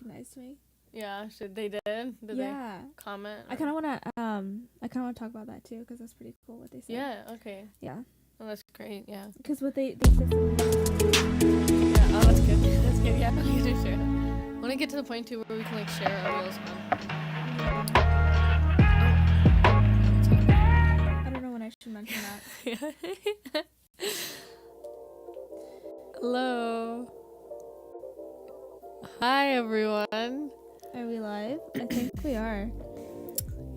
recognized me. Yeah, they did? Did they comment? I kind of want to talk about that too, because that's pretty cool what they said. Yeah, okay. Yeah. Oh, that's great, yeah. Because what they said something. Yeah, oh, that's good. That's good, yeah. I can share. I want to get to the point, too, where we can, like, share our reels on. I don't know when I should mention that. Hello. Hi, everyone. Are we live? I think we are.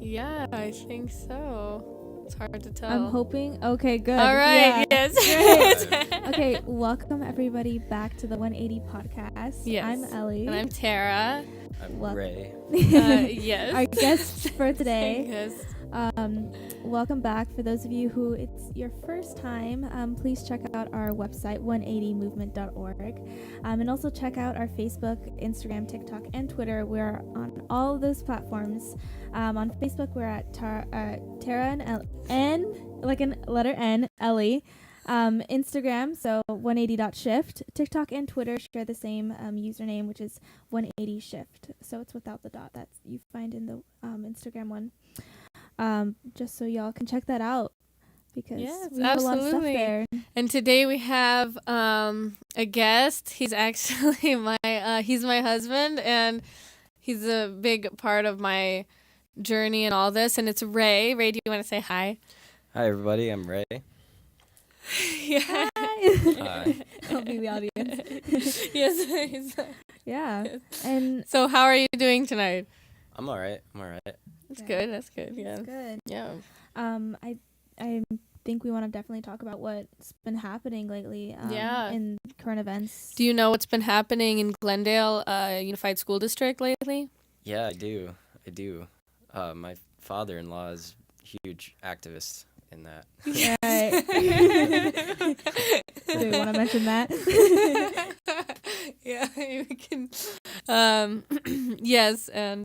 Yeah, I think so. It's hard to tell. I'm hoping. Okay, good. All right, yes. Okay, welcome everybody back to the 180 podcast. Yes. I'm Ellie. And I'm Tara. I'm Ray. Yes. Our guest for today. Yes. Welcome back. For those of you who it's your first time, please check out our website 180movement.org, and also check out our Facebook, Instagram, TikTok, and Twitter. We're on all of those platforms. On Facebook, we're at Tara and N, like a letter N, Ellie. Instagram, so 180.shift. TikTok and Twitter share the same username, which is 180shift. So it's without the dot that you find in the Instagram one. Just so y'all can check that out, because we have a lot of stuff there. And today we have a guest. He's actually he's my husband, and he's a big part of my journey and all this. And it's Ray. Ray, do you want to say hi? Hi, everybody. I'm Ray. Yeah. Hi. I'll be the audience. Yes. Yeah. Yes. And so, how are you doing tonight? I'm all right. That's good. That's good. Yeah. That's good. Yeah. I think we want to definitely talk about what's been happening lately. In current events. Do you know what's been happening in Glendale Unified School District lately? Yeah, I do. My father-in-law is a huge activist in that. Right. Do we want to mention that? Yeah, we can. Yes, and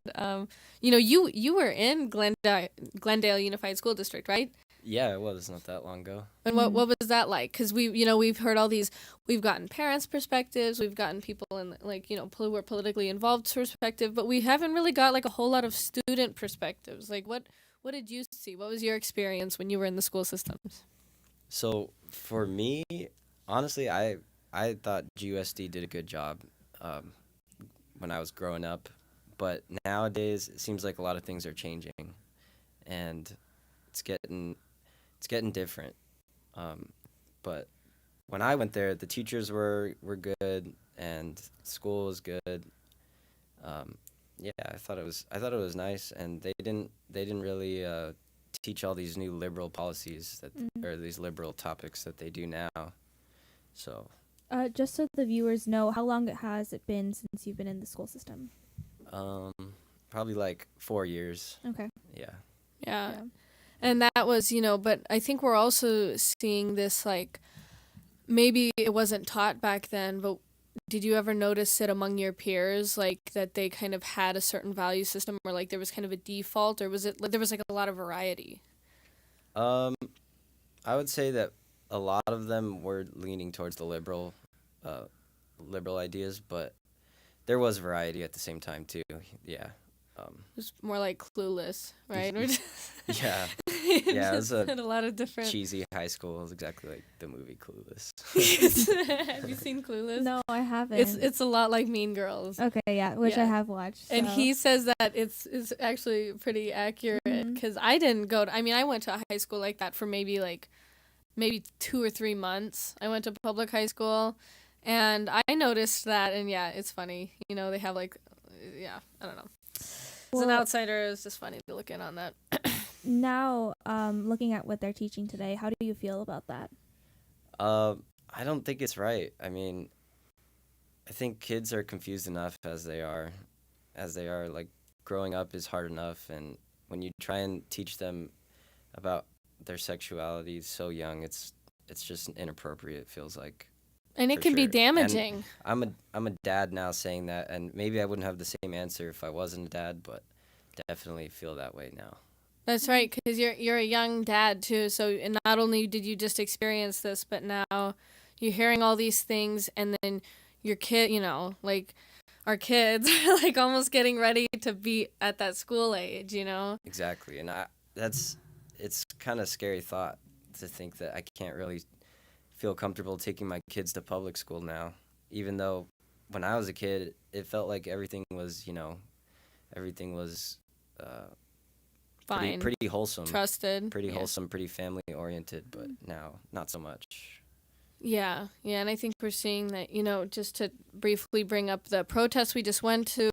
you were in Glendale Unified School District, right? Yeah, it was not that long ago. And what was that like? Because we've heard all these. We've gotten parents' perspectives. We've gotten people in who are politically involved perspective, but we haven't really got like a whole lot of student perspectives. Like what did you see? What was your experience when you were in the school systems? So for me, honestly, I thought GUSD did a good job when I was growing up, but nowadays it seems like a lot of things are changing, and it's getting different. But when I went there, the teachers were good, and school was good. Yeah, I thought it was nice, and they didn't really teach all these new liberal policies that or these liberal topics that they do now. So just so the viewers know, how long has it been since you've been in the school system? Probably like 4 years. Okay. Yeah. And that was, but I think we're also seeing this, like, maybe it wasn't taught back then, but did you ever notice it among your peers, like, that they kind of had a certain value system, or, like, there was kind of a default, or was it, there was, like, a lot of variety? I would say that a lot of them were leaning towards the liberal ideas, but there was variety at the same time, too. Yeah. It was more like Clueless, right? Yeah. Yeah, it was a lot of different cheesy high school. It was exactly like the movie Clueless. Have you seen Clueless? No, I haven't. It's a lot like Mean Girls. Okay, yeah, which I have watched. So. And he says that it's actually pretty accurate, because I didn't go to, I went to a high school like that for maybe 2 or 3 months. I went to public high school, and I noticed that, and yeah, it's funny. They have I don't know. As an outsider, it's just funny to look in on that. Now, looking at what they're teaching today, how do you feel about that? I don't think it's right. I think kids are confused enough as they are. Like, growing up is hard enough, and when you try and teach them about their sexuality so young, it's just inappropriate, it feels like. And it can be damaging. And I'm a dad now saying that, and maybe I wouldn't have the same answer if I wasn't a dad, but definitely feel that way now. That's right, because you're a young dad too. So not only did you just experience this, but now you're hearing all these things, and then your kid, like our kids are like almost getting ready to be at that school age, you know? Exactly, and it's kind of scary thought to think that I can't really feel comfortable taking my kids to public school now, even though when I was a kid, it felt like everything was, everything was Fine. pretty wholesome, Trusted. pretty Yeah. wholesome, pretty family oriented, but now not so much. Yeah, and I think we're seeing that, just to briefly bring up the protest we just went to,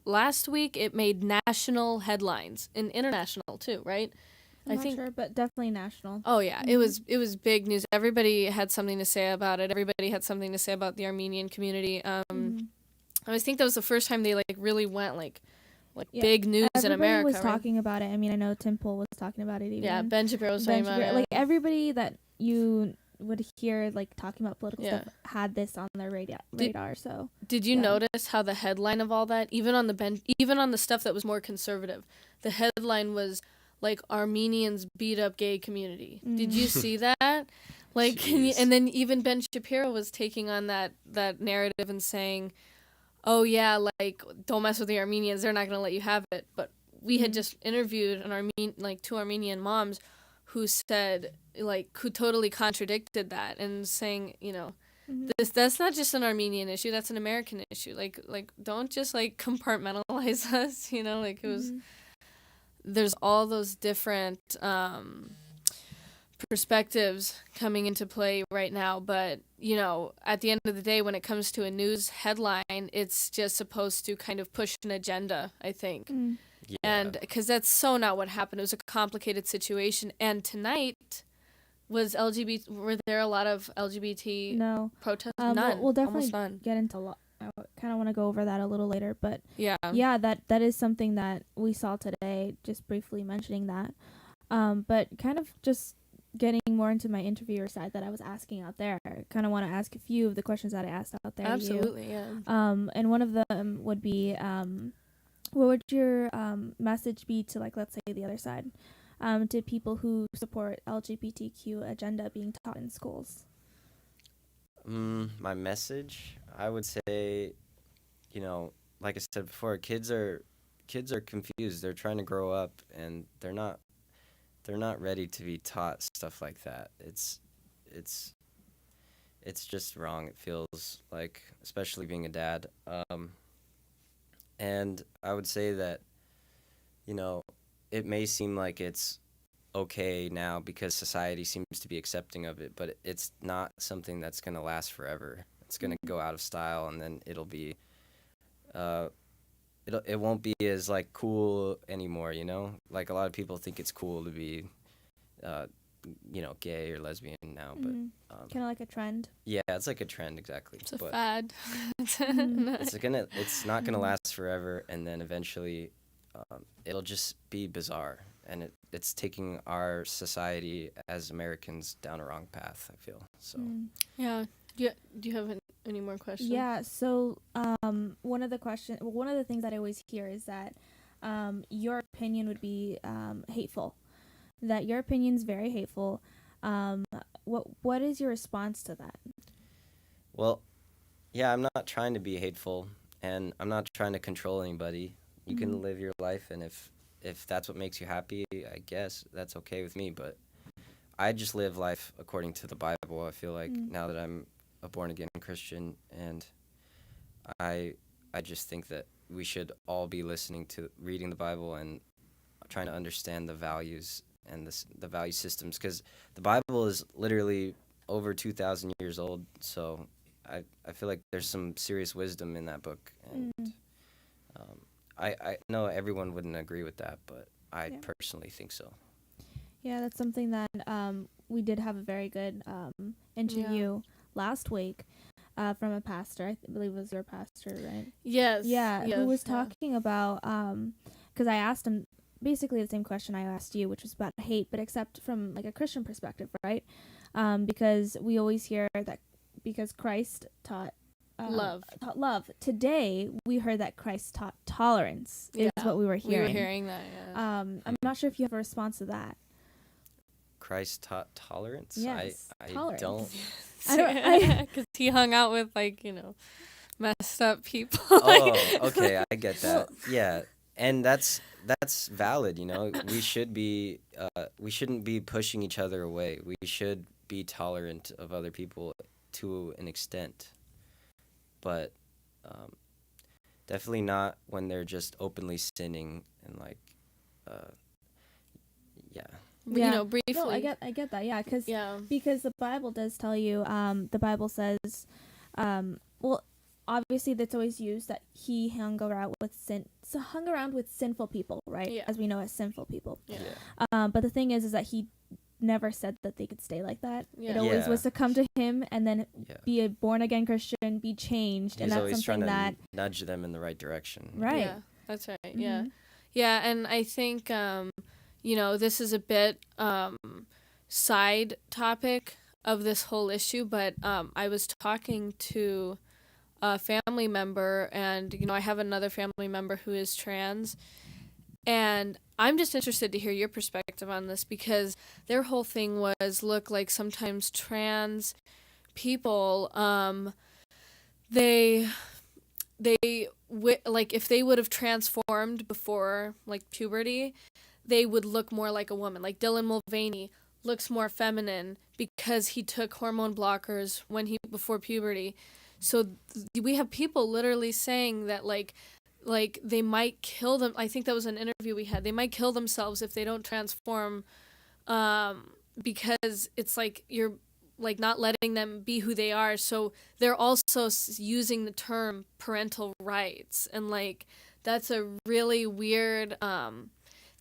last week it made national headlines and international too, right? I'm not sure, but definitely national. Oh yeah, it was big news. Everybody had something to say about it. Everybody had something to say about the Armenian community. I think that was the first time they really went big news in America. Everybody was talking about it. I mean, I know Tim Pool was talking about it even. Yeah, Ben Shapiro was talking about it. Like everybody that you would hear talking about political stuff had this on their radar. So did you notice how the headline of all that, even on the stuff that was more conservative, the headline was Armenians beat up gay community. Did you see that? And then even Ben Shapiro was taking on that narrative and saying, oh yeah, don't mess with the Armenians, they're not going to let you have it. But we had just interviewed two Armenian moms who said, who totally contradicted that and saying, that's not just an Armenian issue, that's an American issue. Don't just compartmentalize us, it was, there's all those different perspectives coming into play right now, but at the end of the day, when it comes to a news headline, it's just supposed to kind of push an agenda, I think. Yeah. And because that's so not what happened. It was a complicated situation. And tonight were there a lot of LGBT protests? None. We'll definitely none. get into I kind of want to go over that a little later, but yeah, that is something that we saw today, just briefly mentioning that. But kind of just getting more into my interviewer side that I was asking out there. I kind of want to ask a few of the questions that I asked out there. Absolutely, yeah. And one of them would be, what would your message be to let's say the other side, to people who support LGBTQ agenda being taught in schools? My message, I would say, like I said before, kids are confused. They're trying to grow up, and they're not ready to be taught stuff like that. It's just wrong. It feels like, especially being a dad. And I would say that, it may seem like it's okay now because society seems to be accepting of it, but it's not something that's going to last forever. It's going to go out of style, and then it'll be, it won't be as cool anymore, A lot of people think it's cool to be, gay or lesbian now, but kind of like a trend. Yeah, it's like a trend, exactly. It's a fad. It's not gonna last forever, and then eventually, it'll just be bizarre, and it's taking our society as Americans down a wrong path, I feel. So yeah. Do you have any more questions? Yeah. So one of the things that I always hear is that your opinion would be hateful. That your opinion's very hateful. What is your response to that? Well, yeah, I'm not trying to be hateful, and I'm not trying to control anybody. You can live your life, and if that's what makes you happy, I guess that's okay with me. But I just live life according to the Bible. I feel like now that I'm a born-again Christian, and I just think that we should all be reading the Bible and trying to understand the values and the value systems, because the Bible is literally over 2,000 years old, so I feel like there's some serious wisdom in that book, and I know everyone wouldn't agree with that, but I personally think so. Yeah, that's something that we did have a very good interview last week from a pastor. I believe it was your pastor, right? Yes. Yeah, who was talking about, because I asked him basically the same question I asked you, which was about hate, but except from a Christian perspective, right? Because we always hear that because Christ taught love. Today we heard that Christ taught tolerance. Is what we were hearing. We were hearing that. Yeah. I'm not sure if you have a response to that. Christ taught tolerance? Yes, I tolerance. don't. Because he hung out with messed up people. Oh, okay, I get that. Yeah, and that's valid. We shouldn't be pushing each other away. We should be tolerant of other people to an extent, but um, definitely not when they're just openly sinning and like, uh, yeah. You know, briefly. No, I get that. Yeah, Yeah. because the Bible does tell you. The Bible says, well, obviously that's always used that he hung around with sinful people, right? Yeah. As we know as sinful people. Yeah. But the thing is that he never said that they could stay like that. Yeah. It always Yeah. was to come to him and then Yeah. be a born again Christian, be changed, He's and that's always trying something to that nudge them in the right direction. right. Yeah, that's right. Yeah. Mhm. Yeah, and I think this is a bit side topic of this whole issue, but I was talking to a family member, and I have another family member who is trans, and I'm just interested to hear your perspective on this, because their whole thing was, look, like sometimes trans people, they like if they would have transformed before like puberty, they would look more like a woman. Like Dylan Mulvaney looks more feminine because he took hormone blockers before puberty. So we have people literally saying that like they might kill them. I think that was an interview we had. They might kill themselves if they don't transform, because it's like you're like not letting them be who they are. So they're also using the term parental rights, and like that's a really weird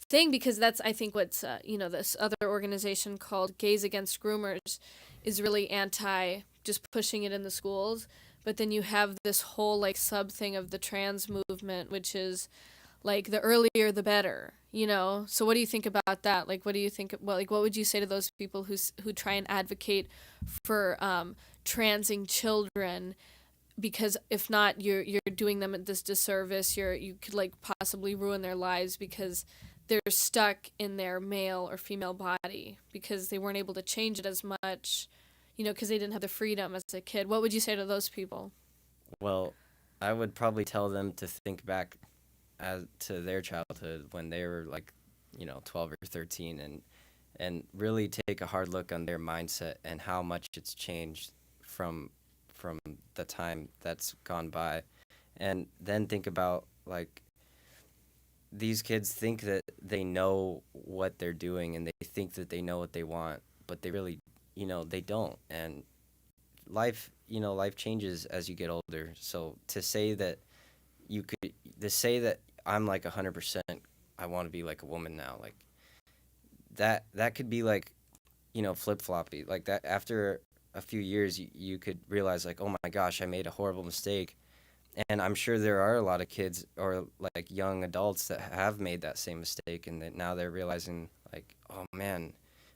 thing, because that's, I think, what's this other organization called Gays Against Groomers is really anti just pushing it in the schools. But then you have this whole like sub thing of the trans movement, which is like the earlier the better, So what do you think about that? Like, what do you think? Well, like, what would you say to those people who try and advocate for transing children? Because if not, you're doing them this disservice. You could like possibly ruin their lives because they're stuck in their male or female body because they weren't able to change it as much, because they didn't have the freedom as a kid. What would you say to those people? Well, I would probably tell them to think back to their childhood when they were like, 12 or 13, and really take a hard look on their mindset and how much it's changed from the time that's gone by. And then think about like these kids think that they know what they're doing and they think that they know what they want, but they really, they don't. And life changes as you get older. So to say that I'm like 100%, I want to be like a woman now, like that could be like, flip-floppy. Like that after a few years, you could realize like, oh my gosh, I made a horrible mistake. And I'm sure there are a lot of kids or like young adults that have made that same mistake, and that now they're realizing like, oh man,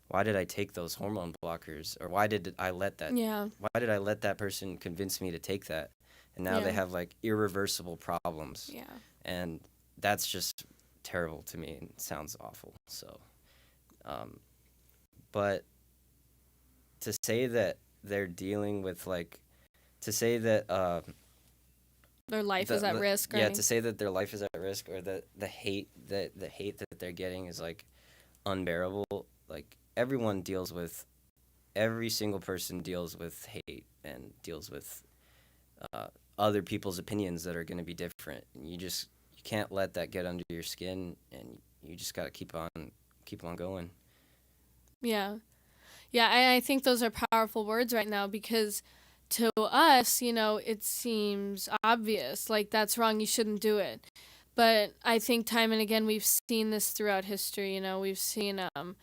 why did I take those hormone blockers? Or why did I let that person convince me to take that? And now they have like irreversible problems. Yeah. And that's just terrible to me and sounds awful. So, but to say that they're dealing with like, to say that, their life is at risk. Right? Yeah, to say that their life is at risk, or that the hate that they're getting is like unbearable. Like every single person deals with hate and deals with other people's opinions that are going to be different. And you can't let that get under your skin, and you just got to keep on going. Yeah. Yeah, I think those are powerful words right now, because to us, it seems obvious, like that's wrong, you shouldn't do it. But I think time and again we've seen this throughout history. We've seen a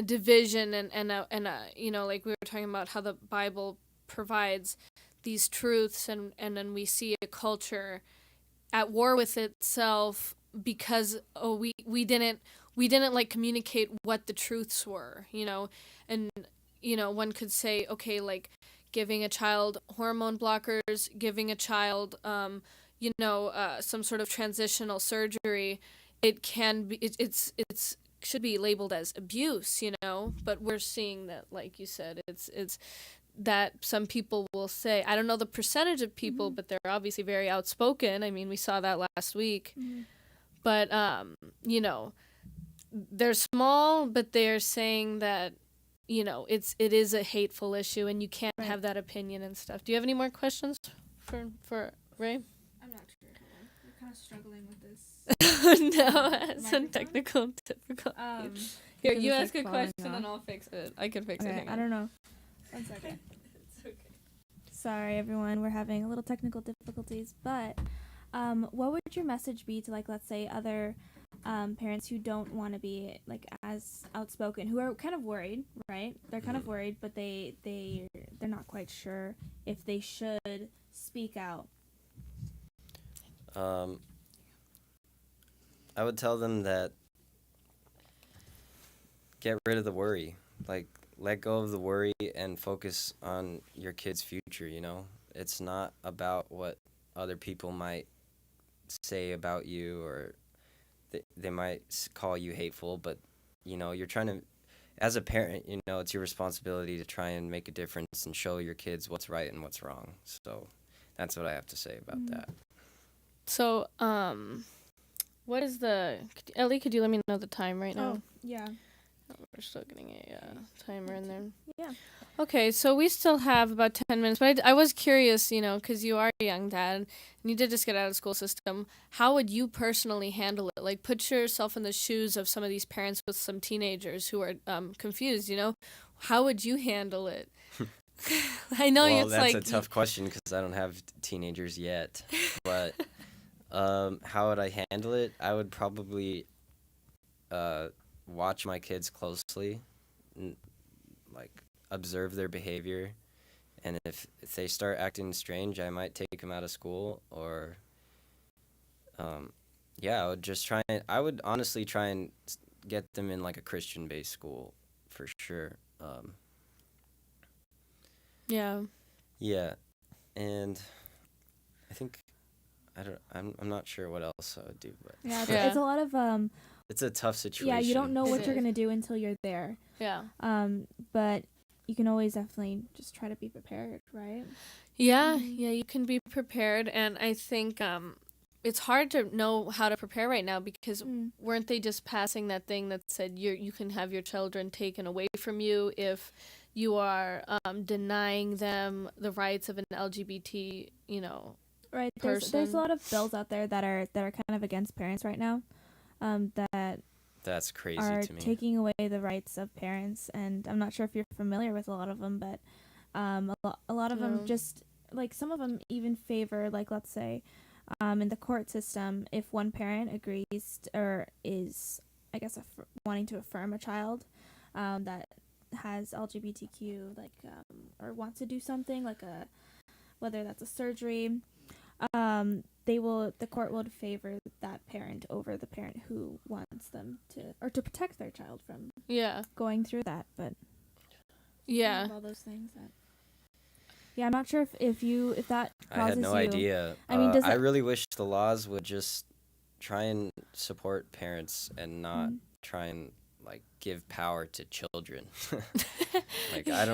division and like we were talking about how the Bible provides these truths, and then we see a culture at war with itself because we didn't like communicate what the truths were, and one could say, okay, like giving a child hormone blockers, giving a child, some sort of transitional surgery, it can be, it's should be labeled as abuse, but we're seeing that, like you said, it's that some people will say, I don't know the percentage of people, but they're obviously very outspoken. I mean, we saw that last week. But, you know, they're small, but they're saying that, you know, it is a hateful issue and you can't have that opinion and stuff. Do you have any more questions for Ray? I'm not sure. We're kind of struggling with this. No, some technical difficulties. Here, you it's, ask like, a falling question and I'll fix it. I can fix it. Okay, Hang I on. don't know. 1 second. It's okay. Sorry, everyone. We're having a little technical difficulties. But what would your message be to, like, let's say other parents who don't want to be, like, as outspoken, who are kind of worried, right? They're kind of worried, but they're not quite sure if they should speak out. I would tell them that get rid of the worry. Like, let go of the worry and focus on your kid's future, you know? It's not about what other people might say about you, or they might call you hateful, but, you know, you're trying to, as a parent, you know, it's your responsibility to try and make a difference and show your kids what's right and what's wrong. So that's what I have to say about that. So, what is Ellie, could you let me know the time right now? Oh, yeah. We're still getting a timer in there. Yeah. Okay, so we still have about 10 minutes, but I was curious, you know, because you are a young dad, and you did just get out of the school system. How would you personally handle it? Like, put yourself in the shoes of some of these parents with some teenagers who are confused, you know? How would you handle it? I know Well, it's that's like... a tough question because I don't have teenagers yet. But how would I handle it? I would probably watch my kids closely, like observe their behavior, and if they start acting strange, I might take them out of school, or I would just I would honestly try and get them in like a Christian-based school for sure. Yeah. Yeah, and I think I'm not sure what else I would do, but Yeah, Yeah. it's a lot of it's a tough situation. yeah, you don't know what It you're is. gonna do until you're there. Yeah. But you can always definitely just try to be prepared, right? Yeah, you can be prepared, and I think it's hard to know how to prepare right now because weren't they just passing that thing that said you can have your children taken away from you if you are denying them the rights of an LGBT, you know, Right. There's a person. lot of bills out there that are kind of against parents right now, that That's crazy are to me. taking away the rights of parents, and I'm not sure if you're familiar with a lot of them, but a lot of them No. just, like, some of them even favor, like, let's say in the court system, if one parent agrees or is, I guess, wanting to affirm a child that has LGBTQ, like, or wants to do something like whether that's a surgery, the court would favor that parent over the parent who wants them to protect their child from going through that. But Yeah. all those things that, I'm not sure if that causes I had no you. idea. I mean, does I it- really wish the laws would just try and support parents and not try and like give power to children. Like I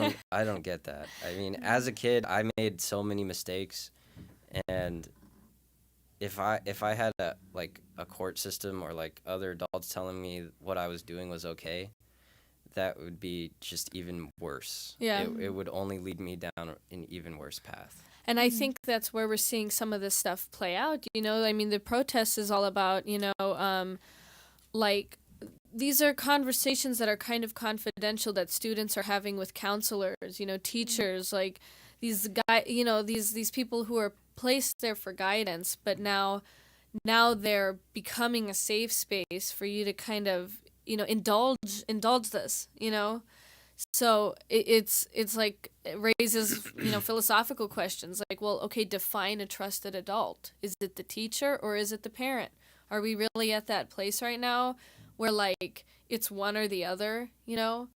don't get that. I mean, as a kid, I made so many mistakes, and if I had a court system or like other adults telling me what I was doing was okay, that would be just even worse. Yeah. It would only lead me down an even worse path. And I think that's where we're seeing some of this stuff play out. You know, I mean, the protest is all about, you know, like, these are conversations that are kind of confidential that students are having with counselors, you know, teachers, like these you know, these people who are placed there for guidance, but now they're becoming a safe space for you to kind of, you know, indulge this, you know. So it's like it raises, you know, philosophical questions like, well, okay, define a trusted adult. Is it the teacher or is it the parent? Are we really at that place right now where like it's one or the other, you know?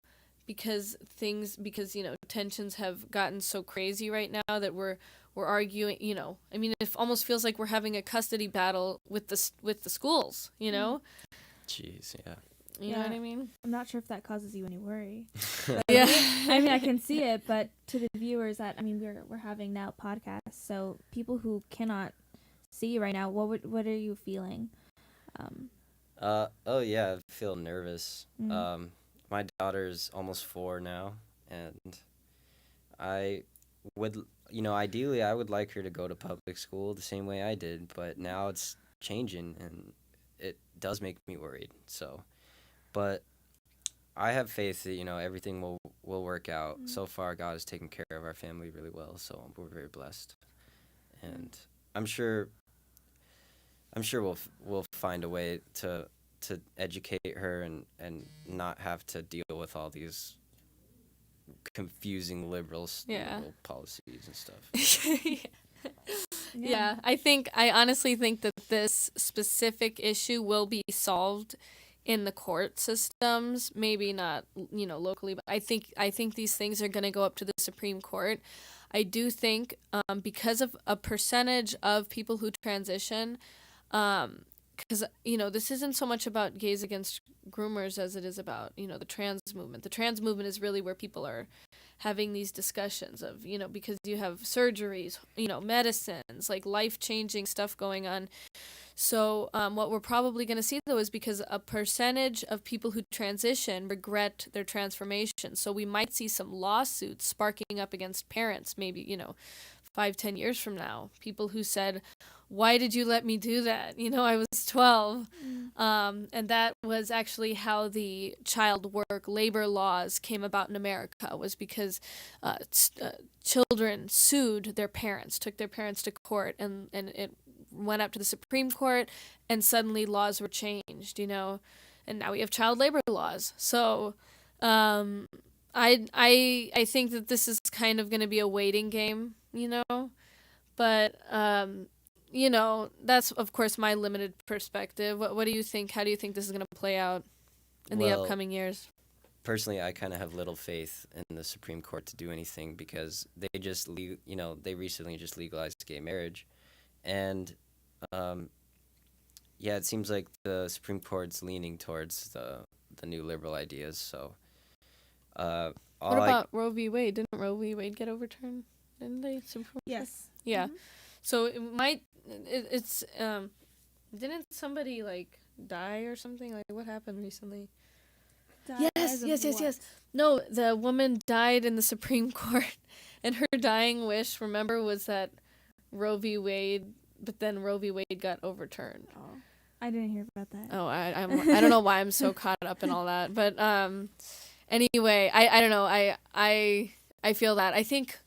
Because you know, tensions have gotten so crazy right now that we're arguing, you know. I mean, it almost feels like we're having a custody battle with the schools, you know? Jeez, yeah. You know what I mean? I'm not sure if that causes you any worry. Yeah. I mean, I can see it, but to the viewers that, I mean, we're having now podcasts, so people who cannot see you right now, what are you feeling? Oh yeah, I feel nervous. Mm. My daughter's almost 4 now, and I would, ideally I would like her to go to public school the same way I did, but now it's changing and it does make me worried. So, but I have faith that, everything will work out. So far, God has taken care of our family really well, so we're very blessed. And I'm sure we'll find a way to educate her and not have to deal with all these confusing liberal policies and stuff. Yeah, I honestly think that this specific issue will be solved in the court systems, maybe not, locally, but I think these things are going to go up to the Supreme Court. I do think because of a percentage of people who transition, because, this isn't so much about gays against groomers as it is about, the trans movement. The trans movement is really where people are having these discussions of, because you have surgeries, medicines, like life-changing stuff going on. So what we're probably going to see, though, is because a percentage of people who transition regret their transformation. So we might see some lawsuits sparking up against parents, maybe, 5-10 years from now. People who said, why did you let me do that? I was 12. And that was actually how the child work labor laws came about in America, was because children sued their parents, took their parents to court, and it went up to the Supreme Court, and suddenly laws were changed, and now we have child labor laws. So I think that this is kind of going to be a waiting game, but that's of course my limited perspective. What do you think? How do you think this is going to play out in the upcoming years? Personally, I kind of have little faith in the Supreme Court to do anything, because they just they recently just legalized gay marriage, and it seems like the Supreme Court's leaning towards the new liberal ideas. So what about Roe v. Wade? Didn't Roe v. Wade get overturned? Didn't they? Yes. Yeah. So it might. It's didn't somebody like die or something? Like, what happened recently? Yes. No, the woman died in the Supreme Court, and her dying wish, remember, was that Roe v. Wade. But then Roe v. Wade got overturned. Oh, I didn't hear about that. Oh, I don't know why I'm so caught up in all that. But anyway, I don't know. I feel that. I think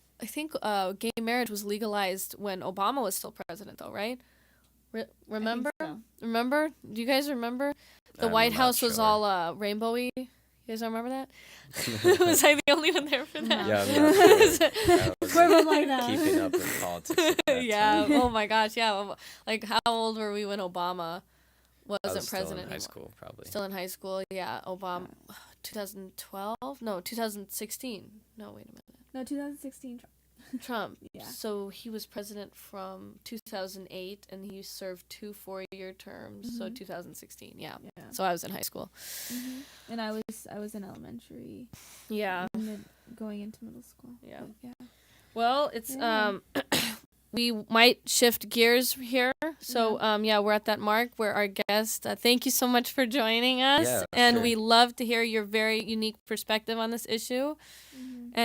gay marriage was legalized when Obama was still president, though, right? Remember? So. Remember? Do you guys remember? The White House was all rainbowy. You guys don't remember that? Was I the only one there for that? Yeah, I We're like that. Keeping up with politics. At that Yeah. time. Oh my gosh. Yeah. Like, how old were we when Obama wasn't I was president still in anymore? high school, probably. Still in high school. Yeah. Obama. 2012? No, 2016. No, wait a minute. No, 2016. Trump. Yeah. So he was president from 2008, and he served 2 4-year terms. So 2016. Yeah. So I was in high school. And I was in elementary. Yeah. Going into middle school. Yeah. But, yeah. Well, it's we might shift gears here. So we're at that mark where our guest. Thank you so much for joining us, and we love to hear your very unique perspective on this issue.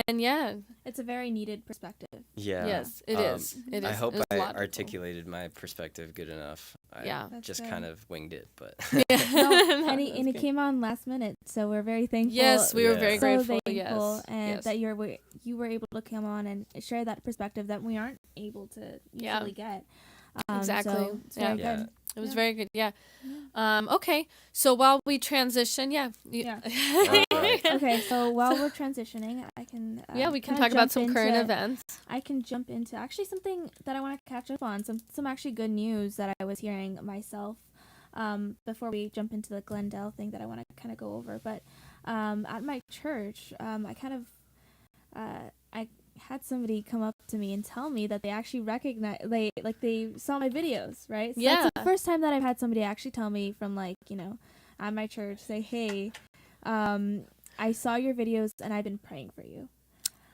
And it's a very needed perspective. Yeah. Yes, it is. It is. I hope It's I logical. articulated my perspective good enough. I That's just good. kind of winged it, but No, and it came on last minute, so we're very thankful. Yes, we were very so grateful. thankful, Yes, and yes. that you were able to come on and share that perspective that we aren't able to usually get. Exactly. So it's very Yeah. good. It was very good. Yeah. Okay. So while we transition, Okay, so while we're transitioning, I can we can kinda talk about jump some current into- events. I can jump into actually something that I want to catch up on, some actually good news that I was hearing myself before we jump into the Glendale thing that I want to kind of go over. But at my church, I had somebody come up to me and tell me that they actually they saw my videos, right? So that's the first time that I've had somebody actually tell me from at my church say, hey, I saw your videos and I've been praying for you.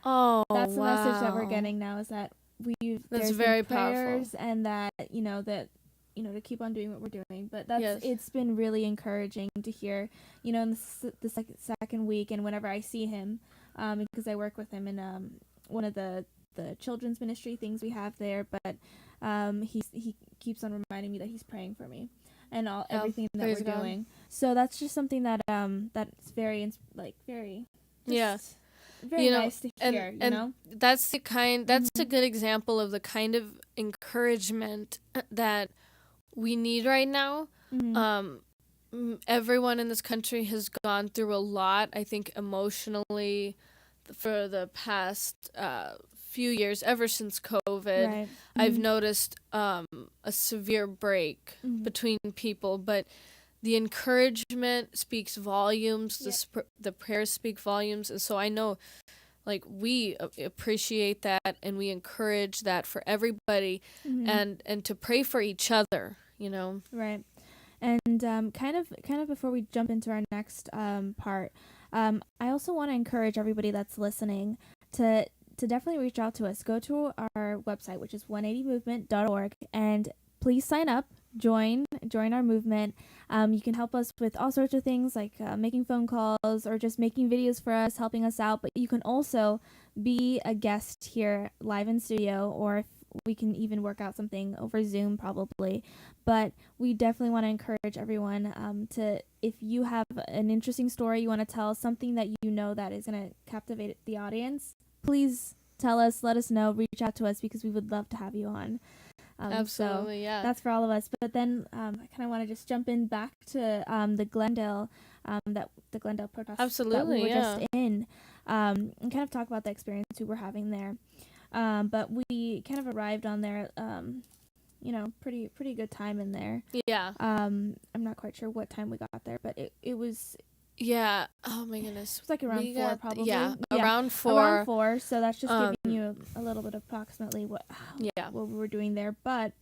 Oh, that's the message that we're wow. getting now, is that That's there's very been prayers, powerful. and that to keep on doing what we're doing. But that's Yes. it's been really encouraging to hear, in the second week, and whenever I see him, because I work with him in one of the children's ministry things we have there, but he keeps on reminding me that he's praying for me and everything that praise we're God. doing. So that's just something that that's very very Yes. very nice to hear. That's a good example of the kind of encouragement that we need right now. Everyone in this country has gone through a lot, I think, emotionally for the past few years, ever since COVID. Right. I've noticed a severe break between people, but the encouragement speaks volumes. The prayers speak volumes, and so I know, like, we appreciate that, and we encourage that for everybody, and to pray for each other. Right. And kind of before we jump into our next part, I also want to encourage everybody that's listening to definitely reach out to us. Go to our website, which is 180movement.org, and please sign up. Join our movement. You can help us with all sorts of things, like making phone calls or just making videos for us, helping us out. But you can also be a guest here live in studio, or if we can even work out something over Zoom probably. But we definitely want to encourage everyone to, if you have an interesting story you want to tell, something that that is going to captivate the audience, please tell us, let us know, reach out to us, because we would love to have you on. Absolutely, so yeah. That's for all of us. But then I kind of want to just jump in back to the Glendale, the Glendale protest Absolutely, that we were yeah. just in, and kind of talk about the experience we were having there. But we kind of arrived on there, pretty good time in there. Yeah. I'm not quite sure what time we got there, but it was. Yeah. Oh my goodness. It was like around 4 probably. Yeah, around 4. Around 4. So that's just giving you a little bit of approximately what we were doing there. But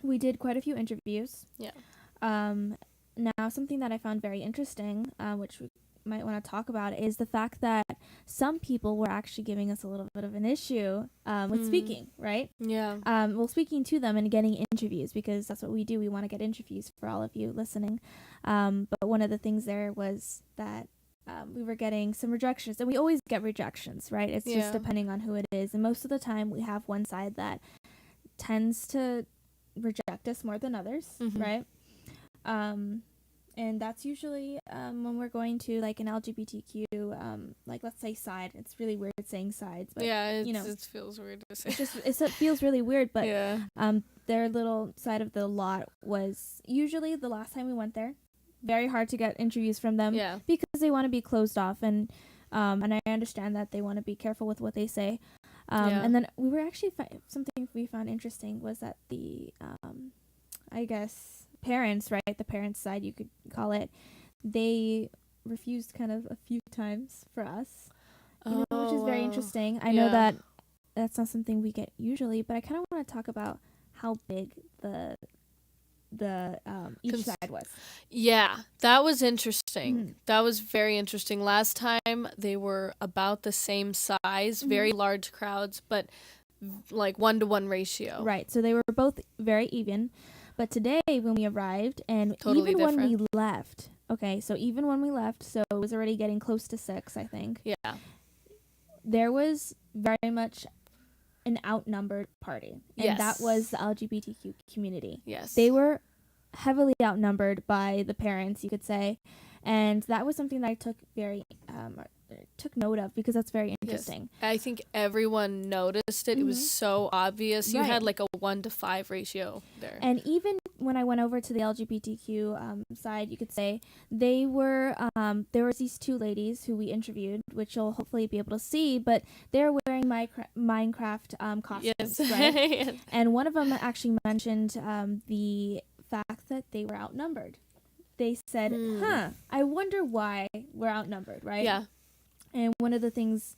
we did quite a few interviews. Yeah. Now, something that I found very interesting, which we might want to talk about, is the fact that some people were actually giving us a little bit of an issue with speaking, right? Yeah. Speaking to them and getting interviews, because that's what we do. We want to get interviews for all of you listening. But one of the things there was that we were getting some rejections, and we always get rejections, right? It's just depending on who it is. And most of the time we have one side that tends to reject us more than others, right? And that's usually when we're going to like an LGBTQ, like let's say side. It's really weird saying sides, but it feels weird to say. It feels really weird, but yeah. Their little side of the lot was usually, the last time we went there, very hard to get interviews from them, because they want to be closed off, and I understand that they want to be careful with what they say. And then we were actually something we found interesting was that the I guess parents, right? The parents' side, you could call it. They refused kind of a few times for us, which is very interesting. I know that that's not something we get usually, but I kind of want to talk about how big the each side was. Yeah, that was interesting. That was very interesting. Last time they were about the same size, very large crowds, but like 1-to-1 ratio. Right. So they were both very even. But today, when we arrived, and totally even different. when we left, so even when we left, so it was already getting close to 6, I think. Yeah. There was very much an outnumbered party. And that was the LGBTQ community. Yes. They were heavily outnumbered by the parents, you could say. And that was something that I took note of, because that's very interesting. Yes. I think everyone noticed it. It was so obvious. You Right. had like a 1-to-5 ratio there. And even when I went over to the LGBTQ side, you could say, they were there was these 2 ladies who we interviewed, which you'll hopefully be able to see, but they're wearing Minecraft costumes, right? And one of them actually mentioned the fact that they were outnumbered. They said, I wonder why we're outnumbered, right? Yeah. And one of the things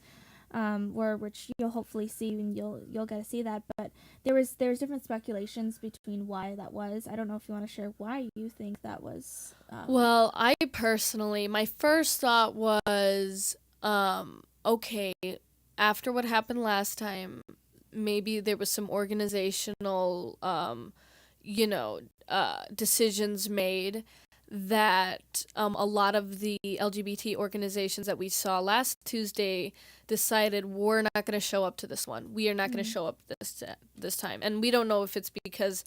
which you'll hopefully see, and you'll get to see that. But there's different speculations between why that was. I don't know if you want to share why you think that was. Well, I personally, my first thought was, okay, after what happened last time, maybe there was some organizational, decisions made that a lot of the LGBT organizations that we saw last Tuesday decided we're not going to show up to this one. We are not going to show up this time. And we don't know if it's because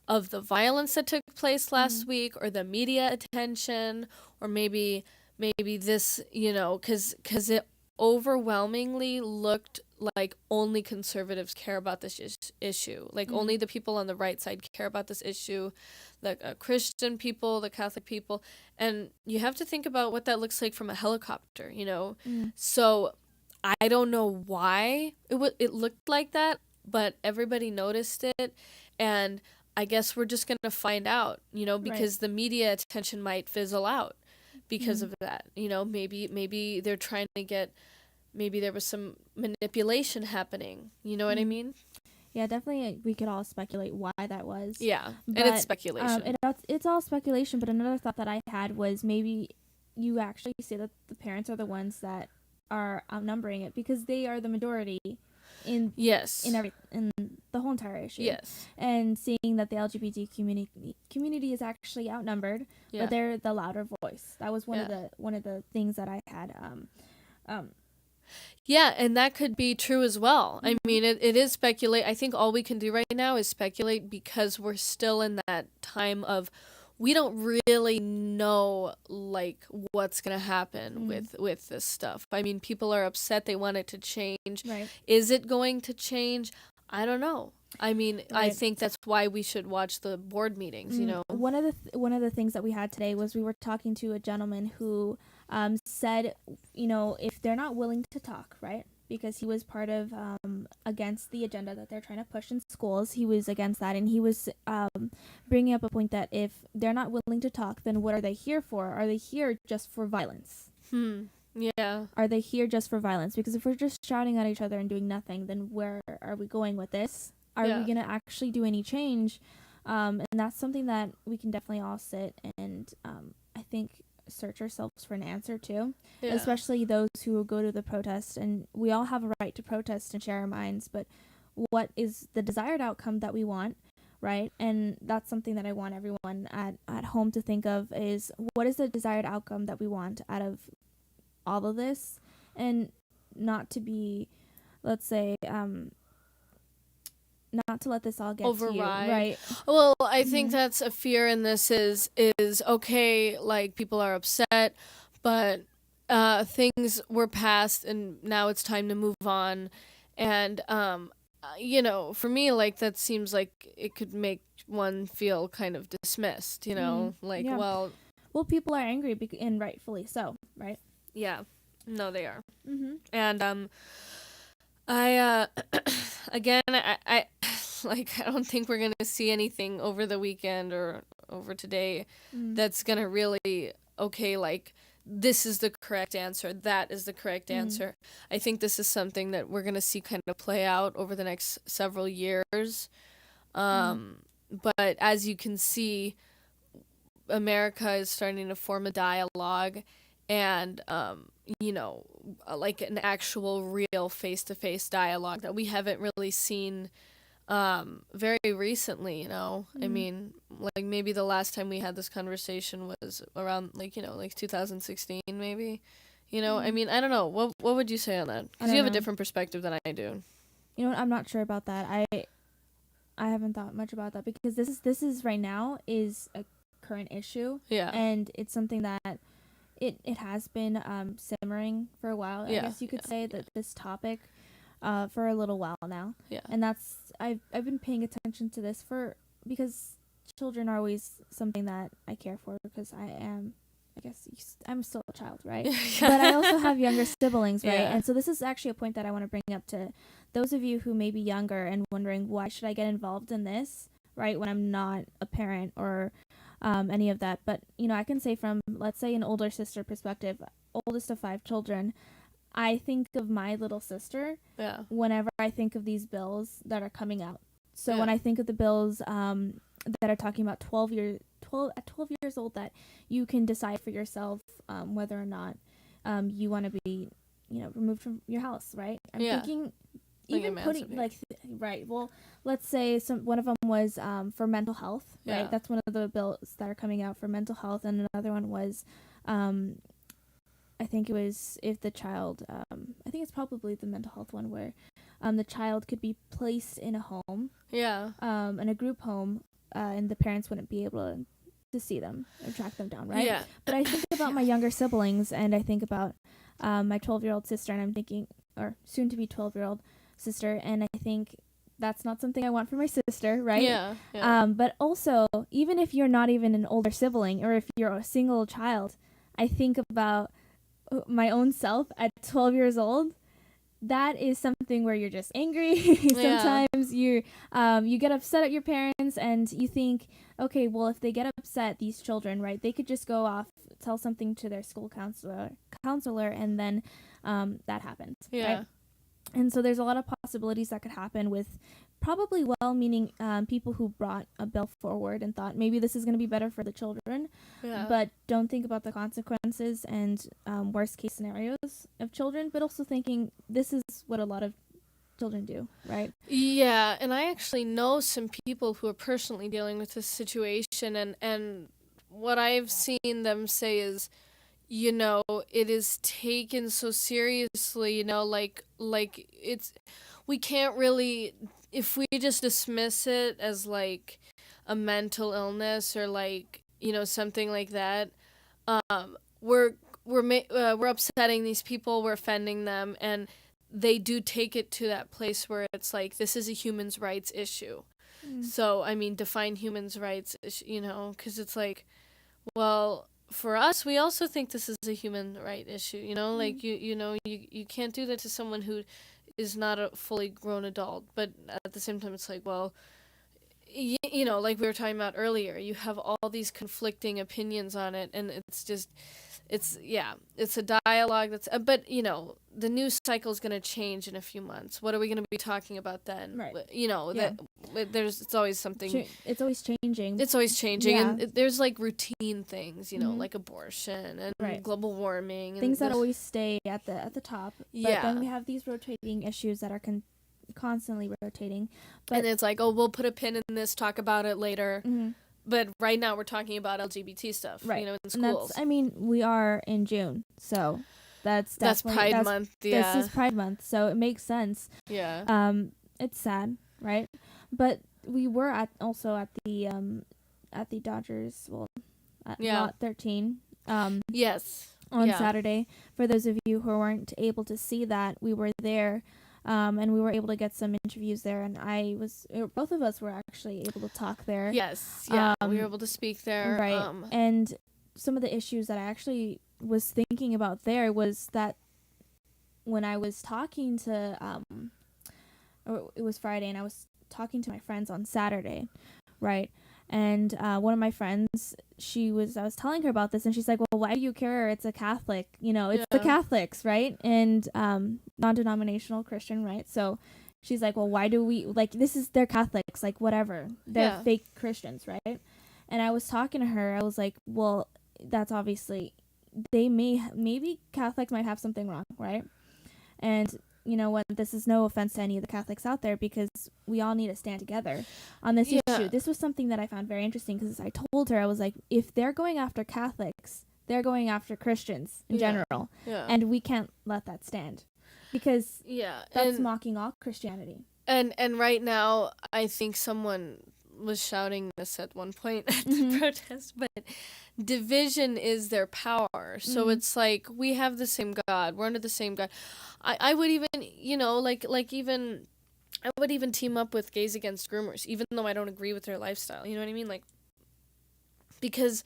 of the violence that took place last week, or the media attention, or maybe this, because it overwhelmingly looked like only conservatives care about this issue. Like only the people on the right side care about this issue, the Christian people, the Catholic people. And you have to think about what that looks like from a helicopter, So I don't know why it looked like that, but everybody noticed it. And I guess we're just going to find out, because the media attention might fizzle out because of that. Maybe they're trying to get, maybe there was some manipulation happening. You know what I mean? Yeah, definitely. We could all speculate why that was. Yeah, but, and it's speculation. It's all speculation. But another thought that I had was maybe you actually say that the parents are the ones that are outnumbering it, because they are the majority in the whole entire issue. Yes. And seeing that the LGBT community is actually outnumbered, but they're the louder voice. That was one of the things that I had. Yeah, and that could be true as well. I mean, it is speculate. I think all we can do right now is speculate, because we're still in that time of, we don't really know like what's gonna happen with this stuff. I mean, people are upset. They want it to change. Right. Is it going to change? I don't know. I mean, I think that's why we should watch the board meetings. One of the things that we had today was we were talking to a gentleman who said, if they're not willing to talk, right? Because he was part of against the agenda that they're trying to push in schools. He was against that, and he was bringing up a point that if they're not willing to talk, then what are they here for? Are they here just for violence? Yeah. Are they here just for violence? Because if we're just shouting at each other and doing nothing, then where are we going with this? Are we going to actually do any change? And that's something that we can definitely all sit and I think search ourselves for an answer to, especially those who will go to the protest. And we all have a right to protest and share our minds, but what is the desired outcome that we want, right? And that's something that I want everyone at home to think of, is what is the desired outcome that we want out of all of this, and not to be, let's say, not to let this all get override. To you, right? Well, I think that's a fear in this is okay, like people are upset, but things were past and now it's time to move on. And for me, like, that seems like it could make one feel kind of dismissed, well, people are angry and rightfully so, right? Yeah. No, they are. And I again, I like, I don't think we're going to see anything over the weekend or over today that's going to really, like, this is the correct answer, that is the correct answer. I think this is something that we're going to see kind of play out over the next several years. But as you can see, America is starting to form a dialogue, and like an actual real face-to-face dialogue that we haven't really seen very recently. I mean, like, maybe the last time we had this conversation was around like 2016 maybe. I mean, I don't know, what would you say on that? Because you have a different perspective than I do. I'm not sure about that. I haven't thought much about that, because this is right now is a current issue, and it's something that it has been simmering for a while. I guess you could say that this topic for a little while now. And that's I've been paying attention to this because children are always something that I care for, because I'm still a child, right? But I also have younger siblings, right? And so this is actually a point that I want to bring up to those of you who may be younger and wondering, why should I get involved in this, right, when I'm not a parent or any of that. But I can say from, let's say, an older sister perspective, oldest of 5 children, I think of my little sister Yeah. whenever I think of these bills that are coming out. So when Yeah. I think of the bills that are talking about 12 years old, that you can decide for yourself whether or not you want to be, removed from your house, right? I'm Yeah. thinking Like even putting emancipate. right. Well, let's say one of them was for mental health, right? Yeah. That's one of the bills that are coming out for mental health, and another one was I think it was if the child, I think it's probably the mental health one where the child could be placed in a home, Yeah. in a group home, and the parents wouldn't be able to see them or track them down, right? Yeah. But I think about my younger siblings, and I think about my 12-year-old sister, and I'm thinking, or soon to be 12-year-old sister, and I think that's not something I want for my sister, right? Yeah. Yeah. But also, even if you're not even an older sibling, or if you're a single child, I think about my own self at 12 years old. That is something where you're just angry. Sometimes you get upset at your parents, and you think, okay, well, if they get upset, these children, right, they could just go off, tell something to their school counselor, and then that happens. Yeah. Right? And so there's a lot of possibilities that could happen with probably well-meaning people who brought a bill forward and thought maybe this is going to be better for the children, Yeah. but don't think about the consequences and worst-case scenarios of children, but also thinking this is what a lot of children do, right? Yeah, and I actually know some people who are personally dealing with this situation, and what I've seen them say is, it is taken so seriously, like it's, we can't really, if we just dismiss it as like a mental illness or like, something like that, we're upsetting these people, we're offending them, and they do take it to that place where it's like, this is a human rights issue. So, I mean, define human rights, because it's like, well, for us, we also think this is a human right issue, like, you can't do that to someone who is not a fully grown adult. But at the same time, it's like, well, like we were talking about earlier, you have all these conflicting opinions on it, and it's a dialogue that's, but the news cycle is going to change in a few months. What are we going to be talking about then? Right. It's always something. It's always changing. It's always changing, Yeah. and there's like routine things, Mhm. like abortion and Right. global warming, and Things that those- always stay at the top. But Yeah. then we have these rotating issues that are constantly rotating. But and it's like, oh, we'll put a pin in this, talk about it later. mhm. But right now we're talking about LGBT stuff, Right. in And schools. we are in June, so that's That's definitely Pride Month. Yeah. This is Pride Month, so it makes sense. Yeah. It's sad, right? But we were also at the Dodgers, at Yeah. Lot 13, Yes. on Yeah. Saturday. For those of you who weren't able to see that, we were there, and we were able to get some interviews there, and both of us were actually able to talk there. Yes. Yeah. We Um, were able to speak there. Right. And some of the issues that I actually was thinking about there was that when I was talking to, or it was Friday, and I was talking to my friends on Saturday, right? And one of my friends, I was telling her about this, and she's like, well, why do you care? It's a Catholic, it's the Yeah. Catholics, right? And non-denominational Christian, right? So she's like, well, why do we, like, they're Catholics, like, whatever. They're Yeah. fake Christians, right? And I was talking to her, I was like, well, that's obviously, maybe Catholics might have something wrong, right? And you know what, this is no offense to any of the Catholics out there, because we all need to stand together on this Yeah. issue. This was something that I found very interesting, because I told her, I was like, if they're going after Catholics, they're going after Christians in Yeah. general, Yeah. and we can't let that stand, because yeah. that's and, mocking all Christianity. and right now, I think someone was shouting this at one point at the Mhm. protest, but division is their power. So Mhm. it's like, we have the same God. We're under the same God. I would even, even I would even team up with Gays Against Groomers, even though I don't agree with their lifestyle. You know what I mean? Like, because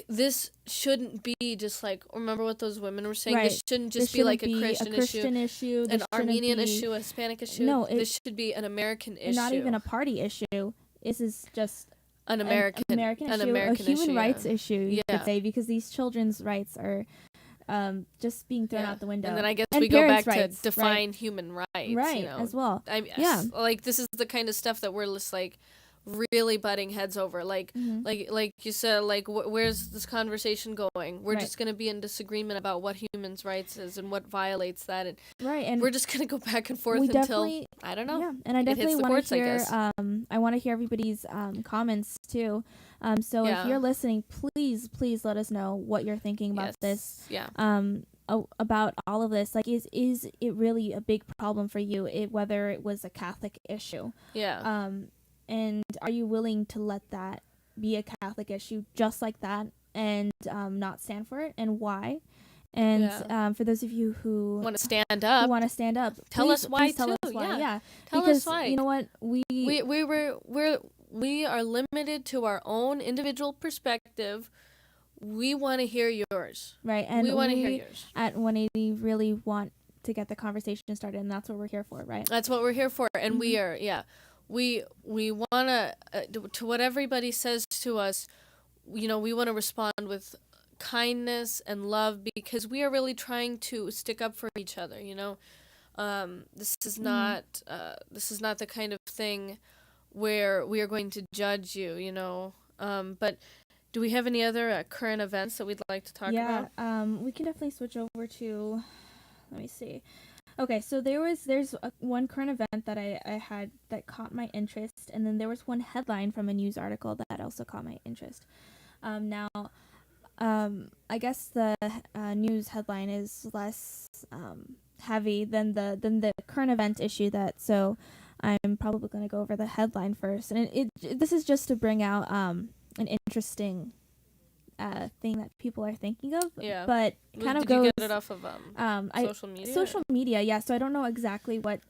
this shouldn't be just like, remember what those women were saying? Right. This shouldn't This just be like shouldn't a Christian issue, This an shouldn't Armenian be- issue, a Hispanic issue. No, this should be an American issue. and not even a party issue. This is just an an American American an issue, American a human issue, rights yeah. issue, you Yeah. could say, because these children's rights are just being thrown out the window. And then I guess and we go back rights, to define human rights, right, you know, as well. Yeah, like this is the kind of stuff that we're just like really butting heads over. Like, like you said, like where's this conversation going? We're just gonna be in disagreement about what humans' rights is and what violates that, and and we're just gonna go back and forth until I don't know. Yeah, and I definitely want to hear. I want to hear everybody's comments too. So if you're listening, please let us know what you're thinking about this. Yeah. About all of this, like, is it really a big problem for you? Whether it was a Catholic issue. Yeah. And are you willing to let that be a Catholic issue just like that and not stand for it, and why? And for those of you who want to stand up, tell us why too. Yeah. Tell because us why. You know what? We are limited to our own individual perspective. We want to hear yours. Right. And we want to hear yours. At 180 really want to get the conversation started, and that's what we're here for, right? That's what we're here for, and we are, We want to what everybody says to us, you know, we want to respond with kindness and love, because we are really trying to stick up for each other, you know. This is not the kind of thing where we are going to judge you, you know. But do we have any other current events that we'd like to talk about? Yeah, we can definitely switch over to, let me see. Okay, so there's one current event that I had that caught my interest, and then there was one headline from a news article that also caught my interest. Now, I guess the news headline is less heavy than the current event issue so I'm probably going to go over the headline first, and this is just to bring out an interesting thing that people are thinking of, but kind of goes. Did you get it off of social media? Social media, yeah. So I don't know exactly what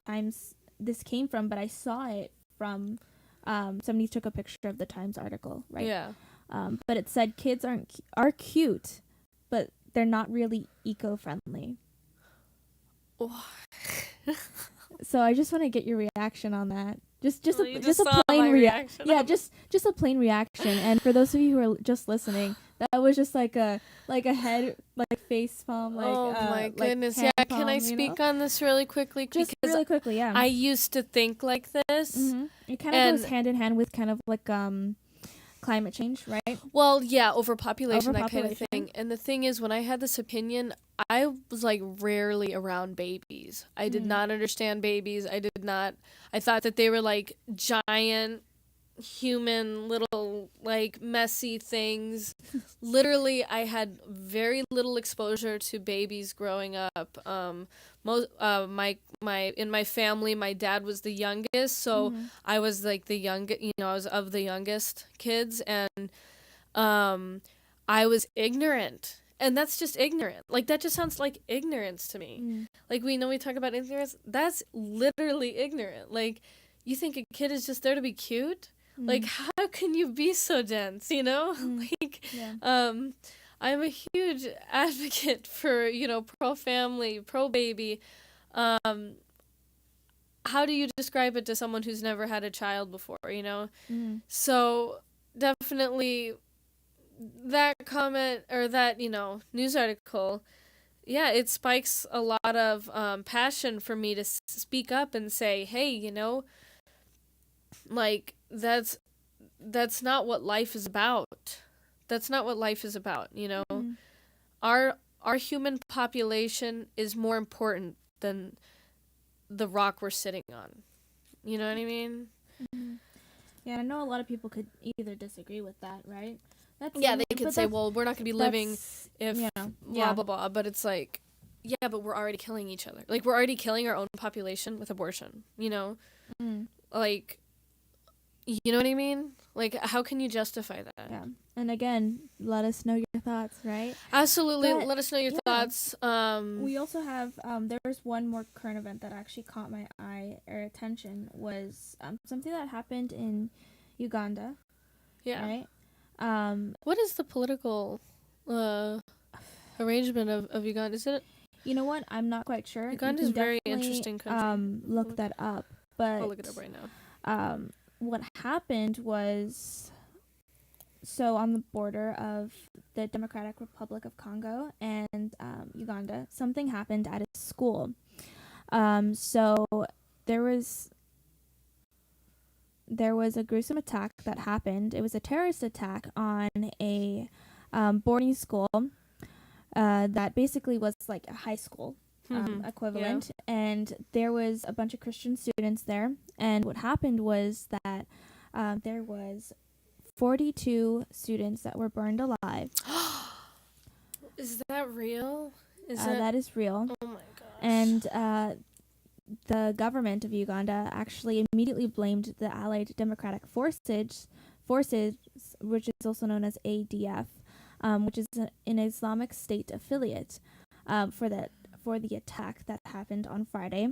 Times this came from, but I saw it from somebody took a picture of the Times article, right? Yeah. But it said kids are cute, but they're not really eco-friendly. So I just want to get your reaction on that. Just a plain reaction. Yeah, just a plain reaction. And for those of you who are just listening, that was just like a head, like face palm, like oh my goodness. Like yeah, palm, can I speak on this really quickly? Just really quickly, yeah. I used to think like this. Mm-hmm. It kind of goes hand in hand with kind of like climate change, right? Well, yeah, overpopulation, that kind of thing. And the thing is, when I had this opinion, I was like rarely around babies. I did not understand babies. I thought that they were like giant human little like messy things. Literally, I had very little exposure to babies growing up. In my family, my dad was the youngest, so I was like the youngest, you know, I was of the youngest kids, and I was ignorant. And that's just ignorant. Like, that just sounds like ignorance to me. Like, we talk about ignorance. That's literally ignorant. Like, you think a kid is just there to be cute? Like, how can you be so dense, you know? Like, I'm a huge advocate for, you know, pro-family, pro-baby. How do you describe it to someone who's never had a child before, you know? So, definitely that comment or that, you know, news article, yeah, it spikes a lot of passion for me to speak up and say, hey, you know, like, that's not what life is about. That's not what life is about, you know. Our human population is more important than the rock we're sitting on. You know what I mean? Yeah, I know a lot of people could either disagree with that, right? They could say, well, we're not going to be living if blah, blah, blah. But it's like, yeah, but we're already killing each other. Like, we're already killing our own population with abortion, you know? Like, you know what I mean? Like, how can you justify that? Yeah. And again, let us know your thoughts, right? Absolutely. Let us know your thoughts. We also have, there was one more current event that actually caught my eye or attention was something that happened in Uganda. Yeah. Right? What is the political arrangement of Uganda? Is it? You know what? I'm not quite sure. Uganda is a very interesting country. Look that up. But I'll look it up right now. What happened was so on the border of the Democratic Republic of Congo and Uganda, something happened at a school. So there was a gruesome attack that happened. It was a terrorist attack on a boarding school that basically was like a high school equivalent. Yeah. And there was a bunch of Christian students there. And what happened was that there was 42 students that were burned alive. Is that real? That is real. Oh my gosh. And the government of Uganda actually immediately blamed the Allied Democratic Forces, which is also known as ADF, which is an Islamic State affiliate, for the attack that happened on Friday.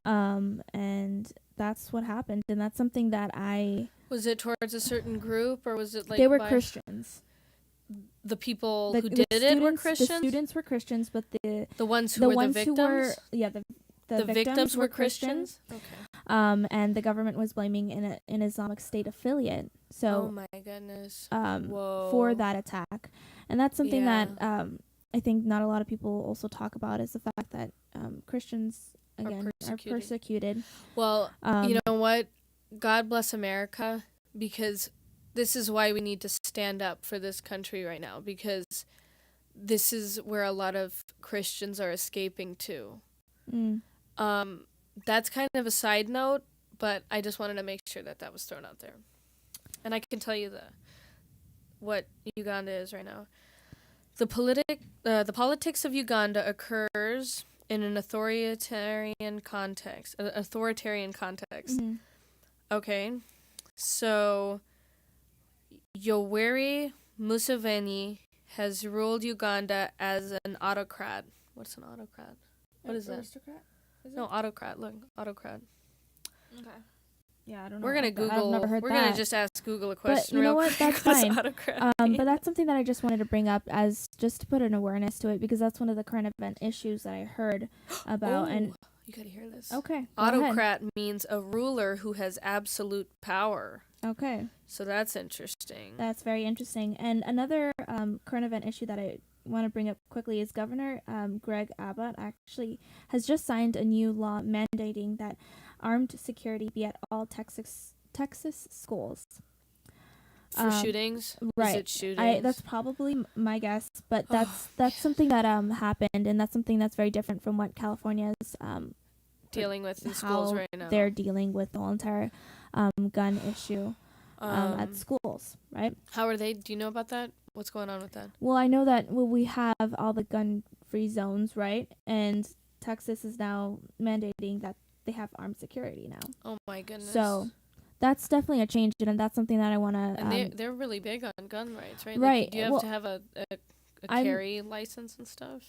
And that's what happened, and that's something that Was it towards a certain group, or was it like they were Christians? The people who did it were Christians? The students were Christians, but the ones who were the victims? The victims were Christians? Okay. And the government was blaming an Islamic State affiliate. So, oh my goodness. For that attack. And that's something that I think not a lot of people also talk about, is the fact that Christians, again, are persecuted. Well, you know what? God bless America, because this is why we need to stand up for this country right now, because this is where a lot of Christians are escaping to. That's kind of a side note, but I just wanted to make sure that was thrown out there. And I can tell you what Uganda is right now. The politics of Uganda occurs in an authoritarian context. Mm-hmm. Okay, so Yoweri Museveni has ruled Uganda as an autocrat. What's an autocrat? What is that? Aristocrat? No, autocrat. Look, autocrat. Okay. Yeah, I don't know. We're gonna Google. I've never heard we're that. gonna just ask Google a question. But you know what? That's fine. Autocrat but that's something that I just wanted to bring up as just to put an awareness to it, because that's one of the current event issues that I heard about. And you gotta hear this. Okay. Autocrat means a ruler who has absolute power. Okay. So that's interesting. That's very interesting. And another current event issue that I want to bring up quickly is Governor Greg Abbott actually has just signed a new law mandating that armed security be at all Texas schools. For shootings? Right. Is it shootings? That's probably my guess, but that's something that happened, and that's something that's very different from what California's dealing with in schools right now. They're dealing with the whole entire gun issue at schools, right? How are they? Do you know about that? What's going on with that? Well, I know that we have all the gun-free zones, right? And Texas is now mandating that they have armed security now. Oh my goodness. So that's definitely a change, and that's something that I want to... And they're really big on gun rights, right? Right. Like, do you have to have a carry license and stuff?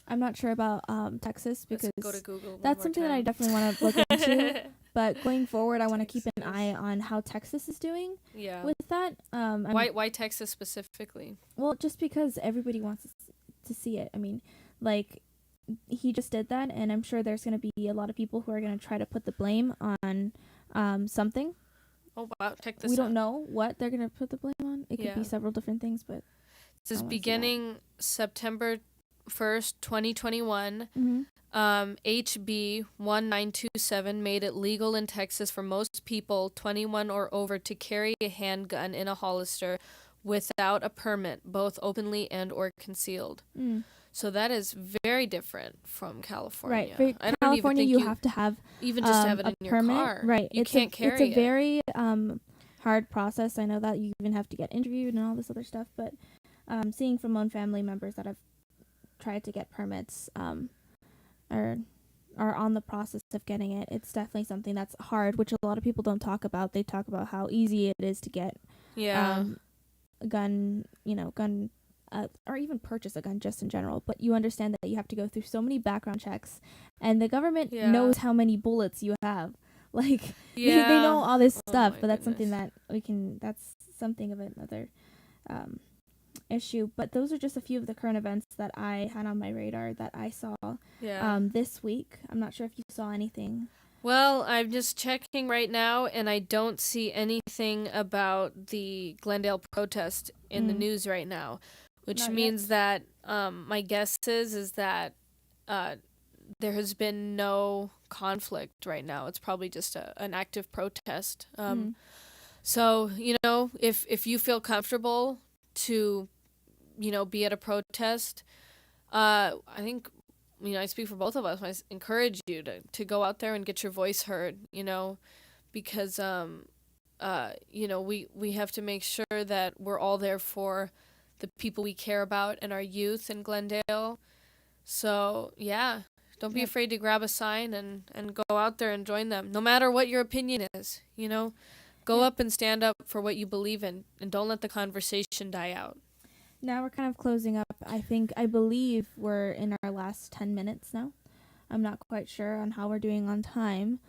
I'm not sure about Texas, because Let's go to Google that's something that I definitely want to look into. But going forward, I want to keep an eye on how Texas is doing with that. Why Texas specifically? Well, just because everybody wants to see it. I mean, like, he just did that, and I'm sure there's going to be a lot of people who are going to try to put the blame on something. Oh, wow. Check this out. We don't know what they're going to put the blame on. It could be several different things, but... This is beginning September 1st, 2021. Mm-hmm. HB 1927 made it legal in Texas for most people 21 or over to carry a handgun in a holster without a permit, both openly and or concealed. So that is very different from California. Right. For California, you have to have even just to have it in your permit. car. Right. You can't carry it. It's a very hard process. I know that you even have to get interviewed and all this other stuff, but seeing from my own family members that have tried to get permits or are on the process of getting it, it's definitely something that's hard, which a lot of people don't talk about. They talk about how easy it is to get a gun, or even purchase a gun just in general. But you understand that you have to go through so many background checks, and the government knows how many bullets you have. Like, they know all this stuff, but that's something that that's something of another issue. But those are just a few of the current events that I had on my radar that I saw this week. I'm not sure if you saw anything. Well, I'm just checking right now, and I don't see anything about the Glendale protest in the news right now, which Not means that my guess is that there has been no conflict right now. It's probably just an active protest. So, if you feel comfortable to, be at a protest, I think, I speak for both of us. I encourage you to go out there and get your voice heard, because, we have to make sure that we're all there for the people we care about and our youth in Glendale. So, yeah, don't be afraid to grab a sign and go out there and join them, no matter what your opinion is, Go up and stand up for what you believe in, and don't let the conversation die out. Now we're kind of closing up. I believe we're in our last 10 minutes now. I'm not quite sure on how we're doing on time.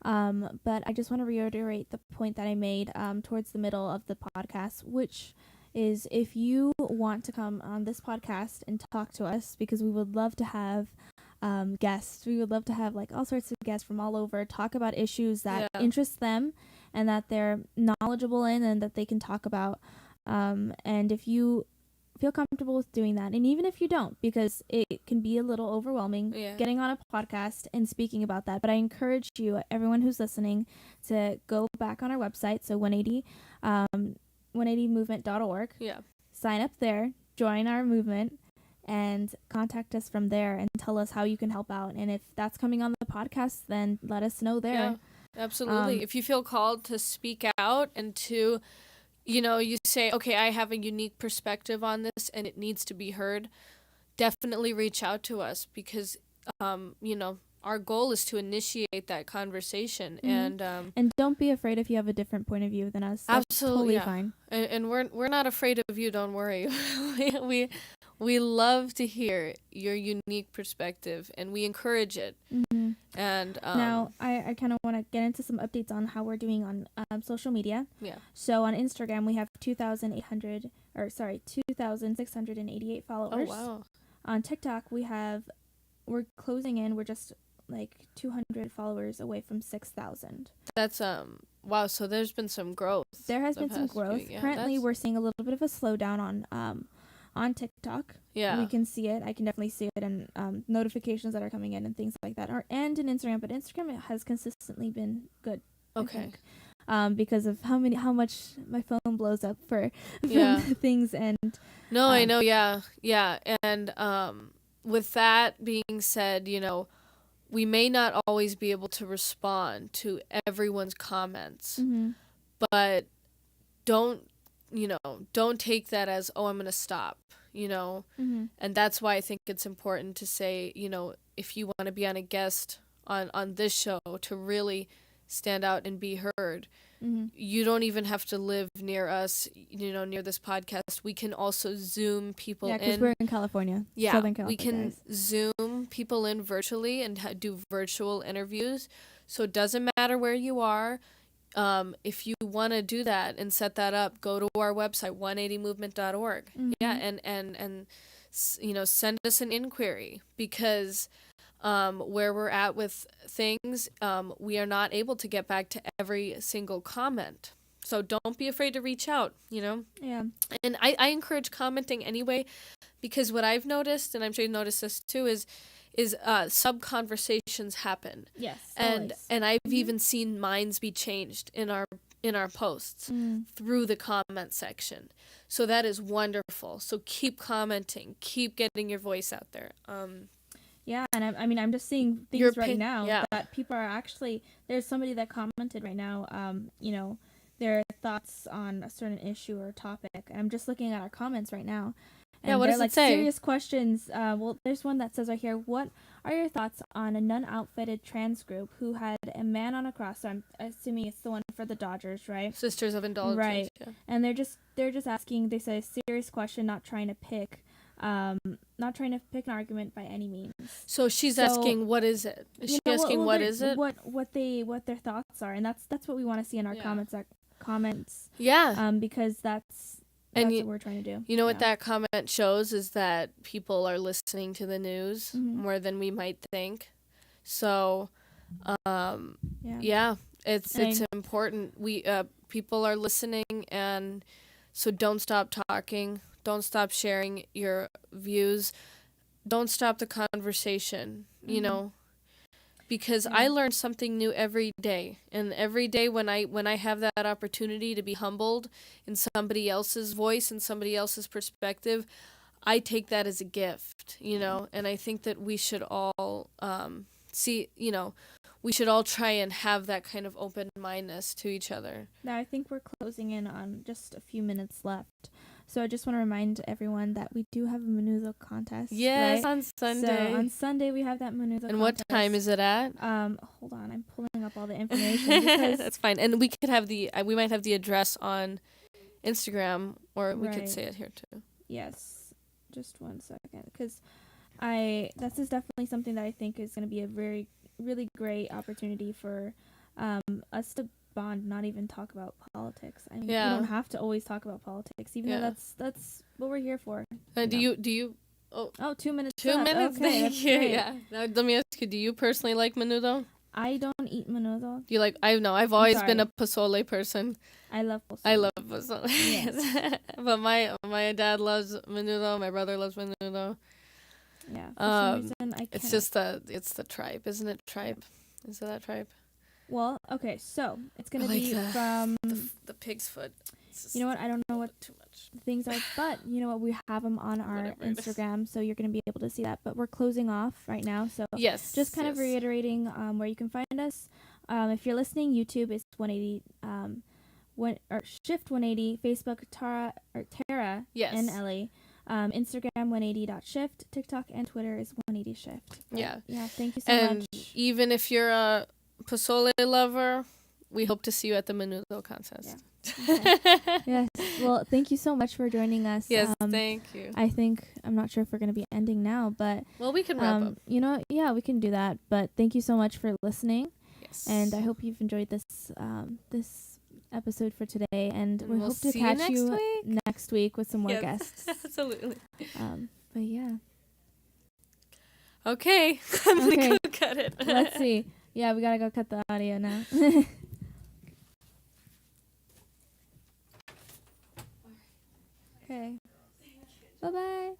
But I just want to reiterate the point that I made towards the middle of the podcast, which is if you want to come on this podcast and talk to us, because we would love to have guests. We would love to have like all sorts of guests from all over, talk about issues that interest them and that they're knowledgeable in and that they can talk about. And if you feel comfortable with doing that, and even if you don't, because it can be a little overwhelming getting on a podcast and speaking about that, but I encourage you, everyone who's listening, to go back on our website, so 180movement.org. Sign up there, join our movement, and contact us from there and tell us how you can help out. And if that's coming on the podcast, then let us know there. Yeah, absolutely. If you feel called to speak out and to, you say, okay, I have a unique perspective on this and it needs to be heard, definitely reach out to us, because, our goal is to initiate that conversation. And don't be afraid if you have a different point of view than us. That's absolutely, totally fine. And we're not afraid of you. Don't worry. we love to hear your unique perspective, and we encourage it. And now I kind of want to get into some updates on how we're doing on social media. So on Instagram we have 2,688 followers. Oh wow. On TikTok we're closing in. We're just like 200 followers away from 6,000. That's wow. So there's been some growth. There has been some growth. Currently, we're seeing a little bit of a slowdown on TikTok. We can see it. I can definitely see it, and notifications that are coming in and things like that. And in Instagram, but Instagram has consistently been good. Okay. Because of how much my phone blows up for things and. No, I know. Yeah. And with that being said, we may not always be able to respond to everyone's comments, but don't take that as, oh, I'm going to stop, and that's why I think it's important to say, if you want to be on a guest on this show to really stand out and be heard, you don't even have to live near us, near this podcast. We can also Zoom people in. Yeah, because we're in California. Yeah, Southern California, we can guys. Zoom people in virtually and do virtual interviews. So it doesn't matter where you are. If you want to do that and set that up, go to our website, 180movement.org. And send us an inquiry, because where we're at with things, we are not able to get back to every single comment. So don't be afraid to reach out, Yeah. And I encourage commenting anyway, because what I've noticed, and I'm sure you noticed this too, is sub conversations happen. Yes. And I've even seen minds be changed in our posts through the comment section. So that is wonderful. So keep commenting, keep getting your voice out there. Yeah, and I'm just seeing things right now that people are actually, there's somebody that commented right now, their thoughts on a certain issue or topic. And I'm just looking at our comments right now. And what does it say? Serious questions. Well, there's one that says right here, what are your thoughts on a nun-outfitted trans group who had a man on a cross? So I'm assuming it's the one for the Dodgers, right? Sisters of Indulgence. Right. Yeah. And they're just asking, they say, serious question, not trying to pick an argument by any means. So she's asking, what is it? Is she asking what is it? What their thoughts are, and that's what we want to see in our comments. Yeah. Because that's what we're trying to do. You know what that comment shows is that people are listening to the news more than we might think. So Yeah, it's And important. We people are listening, and so don't stop talking. Don't stop sharing your views. Don't stop the conversation. You Mhm. know, because Yeah. I learn something new every day, and every day when I have that opportunity to be humbled in somebody else's voice and somebody else's perspective, I take that as a gift, you know, and I think that we should all see, you know, we should all try and have that kind of open mindedness to each other. Now I think we're closing in on just a few minutes left. So I just want to remind everyone that we do have a Menudo contest. Yes, right? on Sunday. So on Sunday we have that Menudo contest. And what time is it at? Hold on, I'm pulling up all the information because That's fine. And we could have we might have the address on Instagram, or we could Right. say it here too. yes, just 1 second because this is definitely something that I think is going to be a really great opportunity for us to bond, not even talk about politics. I mean, Yeah. we don't have to always talk about politics, even Yeah. though that's what we're here for. Do know. you Oh, 2 minutes. 2 left. minutes? Okay, Thank that's you. great. Yeah. Now, let me ask you: do you personally like menudo? I don't eat menudo. Do you like? I know. I've always been sorry. a pozole person. I love pozole. I love pozole. Yes. But my dad loves menudo. My brother loves menudo. Yeah. For some reason, I can't. It's just it's the tribe, isn't it? Tribe. Is it that tribe? Well, okay, so it's gonna I like be the- from. The pig's foot. It's just You know what? I don't know what too much. things are, but you know what? We have them on our Whatever it is. Instagram, so you're gonna be able to see that. But we're closing off right now, so Yes. just kind of yes. reiterating where you can find us. If you're listening, YouTube is 180. Shift 180. Facebook Tara Yes. and Ellie. Instagram 180.shift. TikTok and Twitter is 180 shift. But Yeah. Yeah. Thank you so And much. even if you're a pozole lover, we hope to see you at the menudo contest. Yes. Well, thank you so much for joining us. Yes, thank you. I'm not sure if we're gonna be ending now, but Well, we can wrap up. you know, yeah, we can do that. But thank you so much for listening, Yes. and I hope you've enjoyed this this episode for today. And we we'll hope to see you catch next you week. next week with some more Yes. guests. Absolutely. But yeah, Okay. I'm Okay. gonna go cut it. let's see. Yeah, we gotta go cut the audio now. Okay. Bye bye.